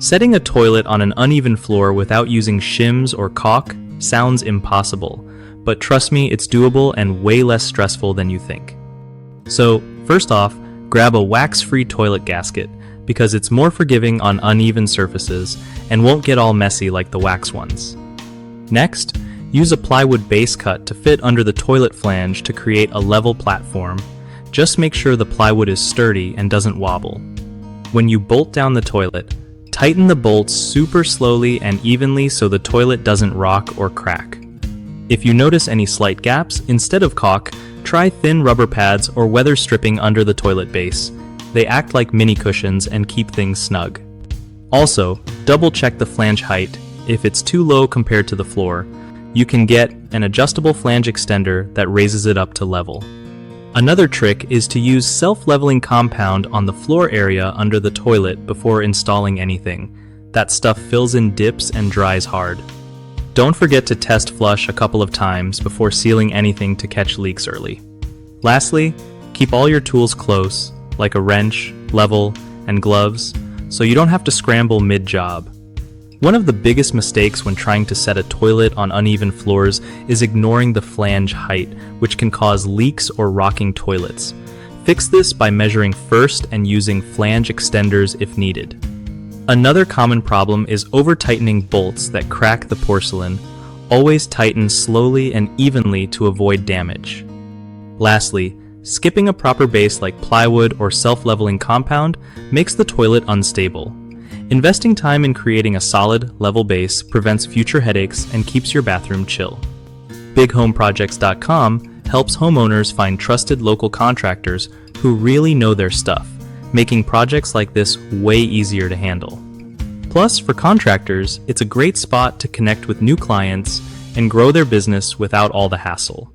Setting a toilet on an uneven floor without using shims or caulk sounds impossible, but trust me, it's doable and way less stressful than you think. So, first off, grab a wax-free toilet gasket because it's more forgiving on uneven surfaces and won't get all messy like the wax ones. Next, use a plywood base cut to fit under the toilet flange to create a level platform. Just make sure the plywood is sturdy and doesn't wobble. When you bolt down the toilet, tighten the bolts super slowly and evenly so the toilet doesn't rock or crack. If you notice any slight gaps, instead of caulk, try thin rubber pads or weather stripping under the toilet base. They act like mini cushions and keep things snug. Also, double check the flange height. If it's too low compared to the floor, you can get an adjustable flange extender that raises it up to level. Another trick is to use self-leveling compound on the floor area under the toilet before installing anything. That stuff fills in dips and dries hard. Don't forget to test flush a couple of times before sealing anything to catch leaks early. Lastly, keep all your tools close, like a wrench, level, and gloves, so you don't have to scramble mid-job. One of the biggest mistakes when trying to set a toilet on uneven floors is ignoring the flange height, which can cause leaks or rocking toilets. Fix this by measuring first and using flange extenders if needed. Another common problem is over-tightening bolts that crack the porcelain. Always tighten slowly and evenly to avoid damage. Lastly, skipping a proper base like plywood or self-leveling compound makes the toilet unstable. Investing time in creating a solid, level base prevents future headaches and keeps your bathroom chill. BigHomeProjects.com helps homeowners find trusted local contractors who really know their stuff, making projects like this way easier to handle. Plus, for contractors, it's a great spot to connect with new clients and grow their business without all the hassle.